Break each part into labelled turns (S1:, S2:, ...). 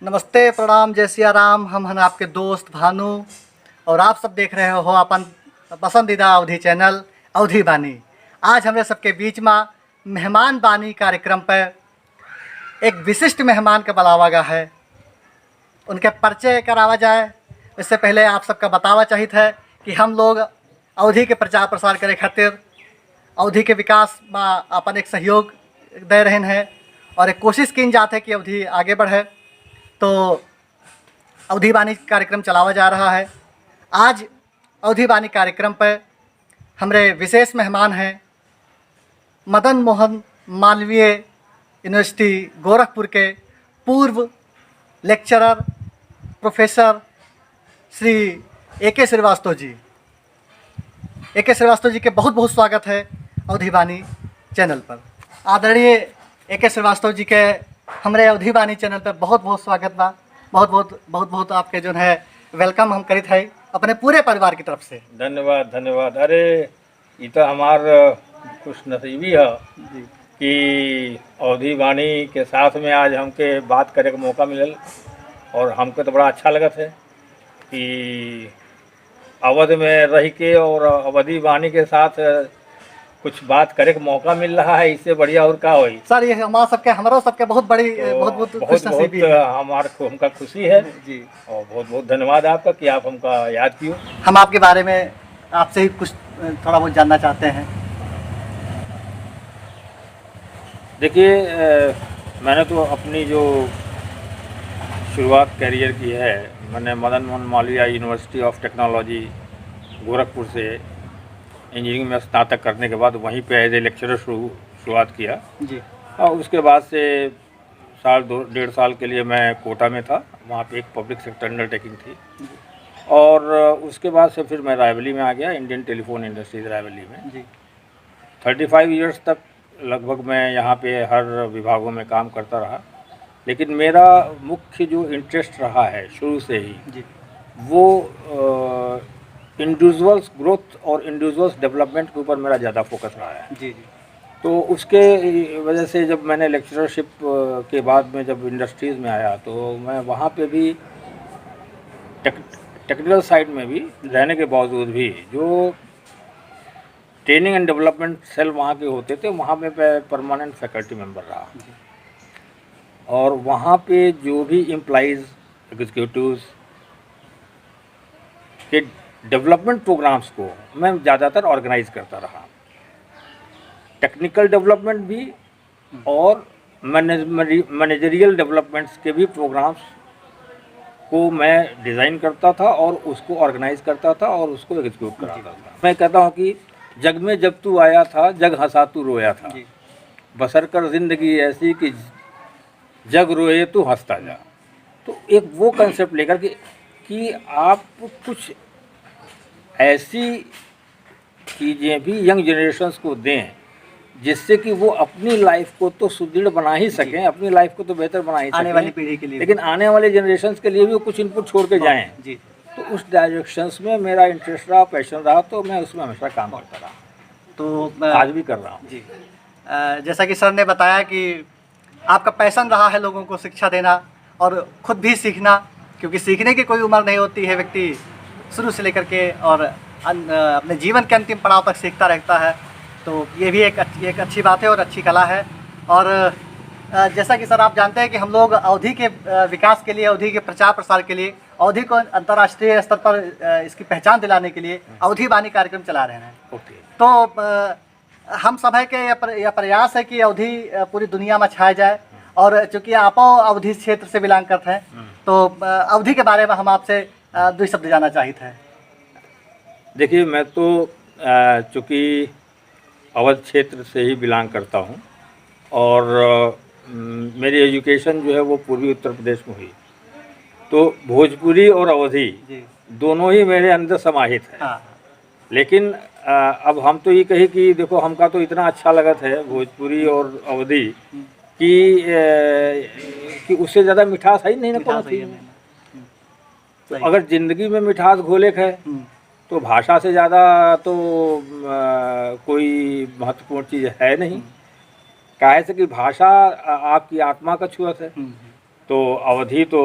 S1: नमस्ते, प्रणाम, जय सिया राम। हम हैं आपके दोस्त भानु और आप सब देख रहे हो अपन पसंदीदा अवधि चैनल अवधि बानी। आज हमें सबके बीच में मेहमान बानी कार्यक्रम पर एक विशिष्ट मेहमान का बुलावा गया है। उनके परिचय करावा जाए इससे पहले आप सबका बतावा चाहिए है कि हम लोग अवधि के प्रचार प्रसार करे खातिर अवधि के विकास में अपन एक सहयोग दे रहे हैं और एक कोशिश की जात है कि अवधि आगे बढ़े। तो अवधि बानी कार्यक्रम चलावा जा रहा है। आज अवधि बानी कार्यक्रम पर हमारे विशेष मेहमान हैं मदन मोहन मालवीय यूनिवर्सिटी गोरखपुर के पूर्व lecturer professor Shri A K. Srivastava ji. A K. Srivastava ji के बहुत बहुत स्वागत है अवधि बानी चैनल पर। आदरणीय ए.के. श्रीवास्तव जी के हमारे अवधि बानी चैनल पर बहुत बहुत स्वागत बा। बहुत बहुत आपके जो है वेलकम हम करित है अपने पूरे परिवार की तरफ से।
S2: धन्यवाद धन्यवाद। अरे ये तो हमार खुश नसीबी है कि अवधि बानी के साथ में आज हमके बात करे का मौका मिलल और हमको तो बड़ा अच्छा लगत है कि अवध में रह के और अवधि बानी के साथ कुछ बात करे का मौका मिल रहा है। इससे बढ़िया और क्या होई
S1: सर। ये हमारा सबके बहुत बड़ी बहुत खुश नसीबी है।
S2: हमका खुशी है
S1: जी
S2: और बहुत बहुत धन्यवाद आपका कि आप हमका याद किए।
S1: हम आपके बारे में आपसे ही कुछ थोड़ा बहुत जानना चाहते हैं।
S2: देखिए, मैंने तो अपनी जो शुरुआत कैरियर की है, मैंने Madan Mohan Malaviya university of technology Gorakhpur से इंजीनियरिंग में स्नातक करने के बाद वहीं पे एज ए लेक्चरर शुरुआत किया
S1: जी।
S2: और उसके बाद से साल 1.5 साल के लिए मैं कोटा में था। वहाँ पे एक पब्लिक सेक्टर अंडरटेकिंग थी और उसके बाद से फिर मैं रायबरेली में आ गया, इंडियन टेलीफोन इंडस्ट्रीज रायबरेली में जी। 35 इयर्स तक लगभग मैं यहाँ पे हर विभागों में काम करता रहा। लेकिन मेरा मुख्य जो इंटरेस्ट रहा है शुरू से ही
S1: जी।
S2: वो इंडिविजुअल्स ग्रोथ और इंडिविजुअल्स डेवलपमेंट के ऊपर मेरा ज़्यादा फोकस रहा है
S1: जी।
S2: तो उसके वजह से जब मैंने लेक्चरशिप के बाद में जब इंडस्ट्रीज़ में आया तो मैं वहाँ पे भी टेक्निकल साइड में भी रहने के बावजूद भी जो ट्रेनिंग एंड डेवलपमेंट सेल वहाँ के होते थे वहाँ पे परमानेंट फैकल्टी मेंबर रहा और वहाँ पे जो भी एम्प्लॉइज़ एग्जीक्यूटिव्स के डेवलपमेंट प्रोग्राम्स को मैं ज़्यादातर ऑर्गेनाइज करता रहा। टेक्निकल डेवलपमेंट भी और मैनेजरियल डेवलपमेंट्स के भी प्रोग्राम्स को मैं डिज़ाइन करता था और उसको ऑर्गेनाइज करता था और उसको एग्जीक्यूट कराता था। मैं कहता हूँ कि जग में जब तू आया था जग हंसा तू रोया था, बसर कर जिंदगी ऐसी कि जग रोए तू हंसता जा। तो एक वो कंसेप्ट लेकर कि आप कुछ ऐसी चीज़ें भी यंग जनरेशन्स को दें जिससे कि वो अपनी लाइफ को तो सुदृढ़ बना ही सकें, अपनी लाइफ को तो बेहतर बना ही सकें
S1: आने वाली पीढ़ी के लिए,
S2: लेकिन आने वाले जनरेशन्स के लिए भी वो कुछ इनपुट छोड़ के जाएं जी। तो उस डायरेक्शंस में मेरा इंटरेस्ट रहा, पैशन रहा, तो मैं उसमें हमेशा काम करता रहा। तो आज भी कर रहा हूँ
S1: जी। जैसा कि सर ने बताया कि आपका पैशन रहा है लोगों को शिक्षा देना और ख़ुद भी सीखना, क्योंकि सीखने की कोई उम्र नहीं होती है। व्यक्ति शुरू से लेकर के और अपने जीवन के अंतिम पड़ाव तक सीखता रहता है। तो ये भी एक अच्छी बात है और अच्छी कला है। और जैसा कि सर आप जानते हैं कि हम लोग अवधि के विकास के लिए, अवधि के प्रचार प्रसार के लिए, अवधि को अंतर्राष्ट्रीय स्तर पर इसकी पहचान दिलाने के लिए अवधि बानी कार्यक्रम चला रहे हैं। तो हम सब है कि यह प्रयास है कि अवधि पूरी दुनिया में छाया जाए। और चूँकि आप अवधि क्षेत्र से बिलोंग करते हैं तो अवधि के बारे में हम आपसे 2 शब्द जानना चाहिए थे।
S2: देखिए, मैं तो चूँकि अवध क्षेत्र से ही बिलोंग करता हूँ और मेरी एजुकेशन जो है वो पूर्वी उत्तर प्रदेश में हुई, तो भोजपुरी और अवधि दोनों ही मेरे अंदर समाहित है। हाँ। लेकिन अब हम तो ये कहे कि देखो हमका तो इतना अच्छा लगत है भोजपुरी और अवधि कि उससे ज़्यादा मिठास है ही नहीं ना कोनो चीज़ में। तो अगर ज़िंदगी में मिठास घोलेक है तो भाषा से ज़्यादा तो कोई महत्वपूर्ण चीज़ है नहीं। काहे से कि भाषा आपकी आत्मा का छुअत है तो अवधि तो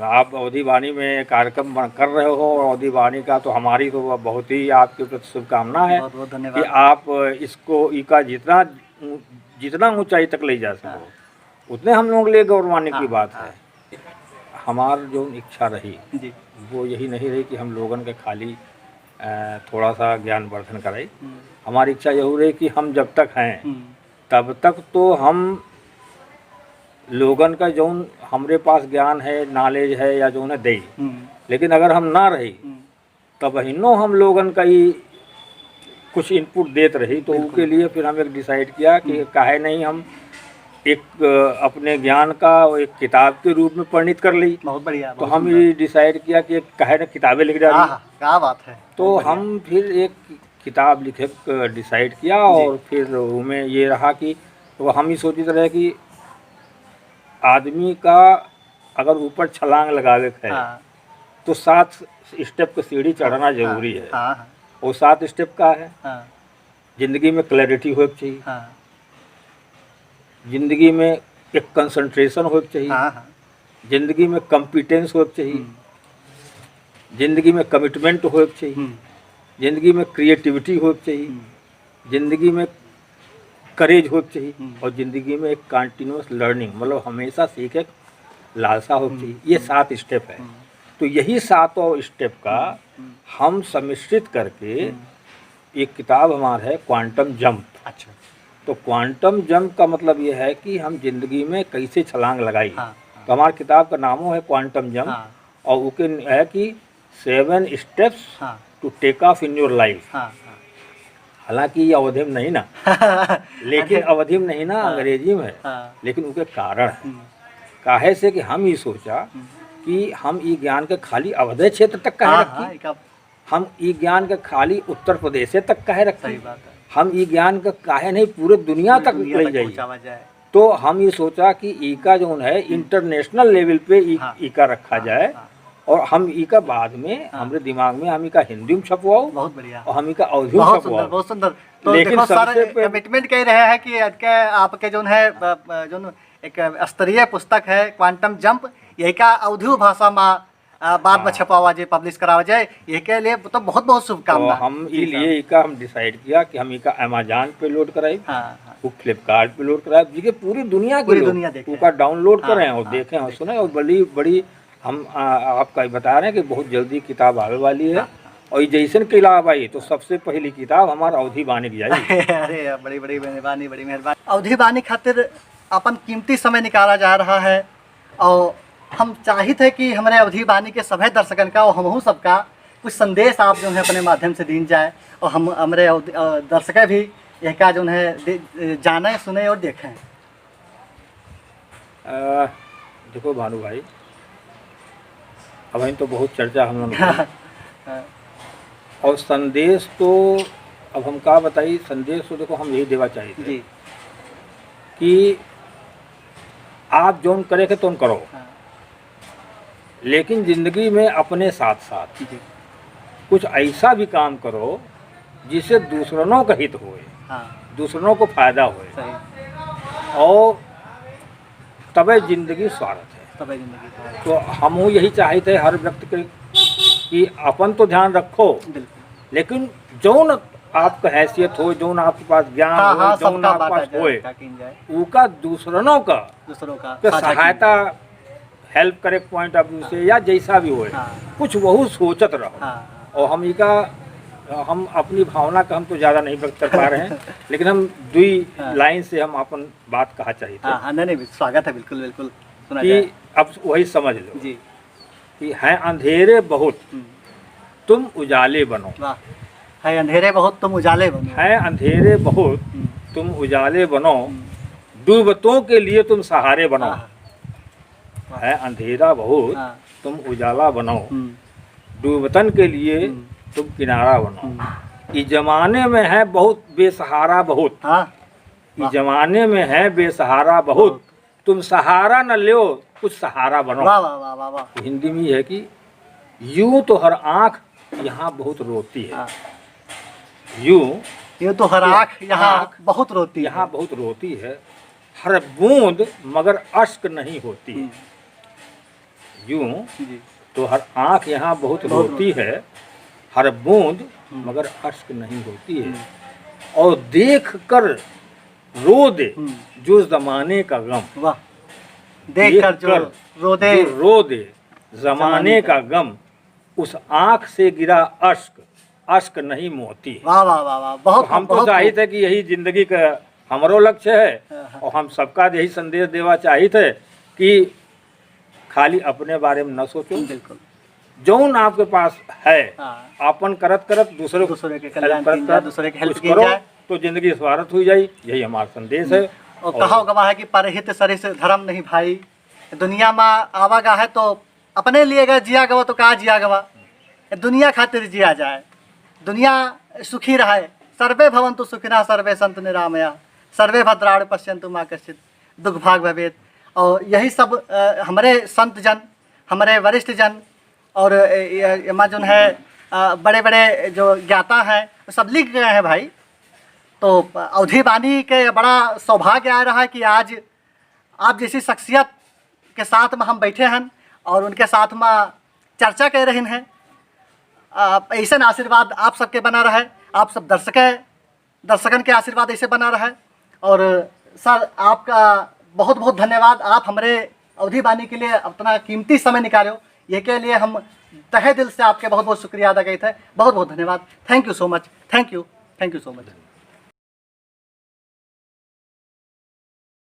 S2: आप अवधि वाणी में कार्यक्रम कर रहे हो, और अवधि वाणी का तो हमारी तो बहुत ही आपके प्रति शुभकामना है
S1: बहुत बहुत
S2: कि
S1: धन्यवाद।
S2: आप इसको इसका जितना जितना ऊंचाई तक ले जा सको उतने हम लोगों के लिए गौरवान्वित की बात है। हमार जो इच्छा रही
S1: जी।
S2: वो यही नहीं रही कि हम लोगन के खाली थोड़ा सा ज्ञानवर्धन कराई। हमारी इच्छा यही रही कि हम जब तक हैं तब तक तो हम लोगन का जौन हमरे पास ज्ञान है, नॉलेज है या जौन है दे, लेकिन अगर हम ना रही तब हिन्नो हम लोगन का ही कुछ इनपुट देते रही। तो उसके लिए फिर हम एक डिसाइड किया कि काहे नहीं हम एक अपने ज्ञान का एक किताब के रूप में परिणित कर ली।
S1: बहुत बढ़िया।
S2: तो हम ये डिसाइड किया कि काहे ना किताबें लिख डाली।
S1: क्या बात है।
S2: तो हम फिर एक किताब लिखे डिसाइड किया, और फिर उनमें ये रहा कि तो हम ही सोचते रहे कि आदमी का अगर ऊपर छलांग लगावे है तो 7 स्टेप की सीढ़ी चढ़ना जरूरी है। वो 7 स्टेप का है। जिंदगी में क्लैरिटी हो चाहिए, जिंदगी में एक कंसंट्रेशन हो चाहिए, जिंदगी में कॉम्पिटेंस हो चाहिए, जिंदगी में कमिटमेंट हो चाहिए, जिंदगी में क्रिएटिविटी हो चाहिए, जिंदगी में करेज हो चाहिए, और ज़िंदगी में एक कंटिन्यूस लर्निंग मतलब हमेशा सीखे लालसा हो चाहिए। ये 7 स्टेप है। तो यही 7 स्टेप का हम सम्मिश्रित करके एक किताब हमारा है क्वांटम जंप।
S1: अच्छा।
S2: तो क्वांटम जंप का मतलब ये है कि हम जिंदगी में कैसे छलांग लगाई। तो हमारी किताब का नाम है क्वांटम जंप, और उसके है कि 7 steps to take off in your life. हालांकि ये अवधि में नहीं ना लेकिन अवधि में नहीं ना, अंग्रेजी में है, लेकिन उसके कारण है। काहे से कि हम ये सोचा कि हम ये ज्ञान के खाली अवधि क्षेत्र तक कहे रखी, हम ये ज्ञान के खाली उत्तर प्रदेश तक कहे रखी, हम ये ज्ञान का काहे नहीं पूरे दुनिया तक ले जाए। तो हम ये सोचा कि इसका जो है इंटरनेशनल लेवल पे इसका रखा जाए, और हम इसका बाद में हमारे दिमाग में हम इसका हिंदी में छपवाओ,
S1: बहुत बढ़िया,
S2: और हम इसका अवधि में छपवाओ।
S1: बहुत सुंदर। तो
S2: लेकिन
S1: देखो
S2: सबसे
S1: सर कमिटमेंट कह रहे हैं कि आपके जो है जो एक स्तरीय पुस्तक है क्वांटम जंप, यही का अवधि भाषा में बाद में छपावा जाए, पब्लिश करावा जाए, ये के लिए तो बहुत बहुत शुभकामना।
S2: तो हम इसलिए इसका हम डिसाइड किया कि हम इसका अमेजॉन पे लोड कराई, फ्लिपकार्ट पे लोड कराए, जिसके पूरी दुनिया के लोग उसका डाउनलोड करें और देखें और सुने। और बड़ी बड़ी हम आपका बता रहे हैं कि बहुत जल्दी किताब आने वाली है, और जैसन किताब आई तो सबसे पहली किताब हमारा अवधि वाणी की जाएगी।
S1: अरे बड़ी बड़ी मेहरबानी, बड़ी मेहरबानी। अवधि वाणी खातिर अपन कीमती समय निकाला जा रहा है, और हम चाहिए थे कि हमारे अवधि वाणी के सभी दर्शकन का और हमहू सबका कुछ संदेश आप जो है अपने माध्यम से दीन जाए, और हम हमारे दर्शक भी यह का जो है जाने सुने और देखें।
S2: देखो भानु भाई, अब हम तो बहुत चर्चा हम लोग और संदेश तो अब हम क्या बताइए। संदेश तो देखो हम यही देना चाहिए थे कि आप जो करे थे तुम करो, लेकिन ज़िंदगी में अपने साथ साथ कुछ ऐसा भी काम करो जिससे दूसरों का हित होए, दूसरों को फायदा होए, और तबे जिंदगी स्वार्थ है। तो हम यही चाहते हैं हर व्यक्ति के कि अपन तो ध्यान रखो, लेकिन जौन आपका हैसियत हो, जौन आपके पास ज्ञान हो, जौन आपके पास होए, उसका दूसरों का सहायता हेल्प करे पॉइंट ऑफ व्यू से या जैसा भी होए, कुछ बहुत सोचत रहो। और हम अपनी भावना का हम तो ज़्यादा नहीं व्यक्त कर पा रहे हैं लेकिन हम 2 लाइन से हम अपन बात कहा चाहिए थे।
S1: नहीं, स्वागत है, बिल्कुल बिल्कुल
S2: कि अब वही समझ लो जी कि हैं अंधेरे बहुत तुम उजाले बनो।
S1: है अंधेरे बहुत तुम उजाले बनो,
S2: है अंधेरे बहुत तुम उजाले बनो, डूबतों के लिए तुम सहारे बनो। है अंधेरा बहुत तुम उजाला बनो, डूबतन के लिए तुम किनारा बनो। इस जमाने में है बहुत बेसहारा बहुत, इस जमाने में है बेसहारा बहुत, तुम सहारा न लो कुछ सहारा बनो।
S1: वाह वाह वाह वाह वाह।
S2: हिंदी में है कि यूं तो हर आँख यहाँ बहुत रोती है, यूं
S1: तो हर आँख यहाँ बहुत रोती है,
S2: यहाँ बहुत रोती है, हर बूंद मगर अश्क नहीं होती है। यूं
S1: जी
S2: तो हर आँख यहाँ बहुत रोती है, हर बूंद मगर अश्क नहीं होती है, और देख कर रो दे जो जमाने का गम,
S1: वाह, देख कर जो रो दे,
S2: जो रो दे जमाने का गम, उस आँख से गिरा अश्क, अश्क नहीं मोती है।
S1: वाह वाह वाह वाह, बहुत
S2: तो हम तो
S1: बहुत
S2: चाहिए थे कि यही जिंदगी का हमारो लक्ष्य है, और हम सबका यही संदेश देवा चाहिए थे कि खाली अपने बारे में न सोचो,
S1: बिल्कुल
S2: जौन आपके पास है
S1: हाँ,
S2: अपन करत करत दूसरे
S1: के कल्याण
S2: करत
S1: की जाए,
S2: करत
S1: दूसरे की हेल्प
S2: कुछ
S1: की
S2: करो
S1: जाए।
S2: तो जिंदगी स्वार्थ हो जाए, यही हमारा संदेश है।
S1: और कहा गवा है कि परहित सरिस धर्म नहीं भाई, दुनिया में आवागा है तो अपने लिए अगर जिया गवा तो कहा जिया गवा, दुनिया खातिर जिया जाए, दुनिया सुखी रहे। सर्वे भवन्तु सुखिनः सर्वे सन्तु निरामया सर्वे भद्राणि पश्यन्तु मा कश्चित् दुख भाग भवेत्। और यही सब हमारे संत जन, हमारे वरिष्ठ जन और जो है बड़े बड़े जो ज्ञाता हैं सब लिख गए हैं भाई। तो अवधी वाणी के बड़ा सौभाग्य आ रहा है कि आज आप जैसी शख्सियत के साथ में हम बैठे हैं और उनके साथ में चर्चा कर रहे हैं। ऐसा आशीर्वाद आप सबके बना रहे, आप सब दर्शकन के आशीर्वाद ऐसे बना रहे। और सर आपका बहुत बहुत धन्यवाद, आप हमारे अवधी वाणी के लिए अपना कीमती समय निकालो, ये के लिए हम तहे दिल से आपके बहुत बहुत शुक्रिया अदा करते हैं। बहुत बहुत धन्यवाद, thank you so much, thank you so much.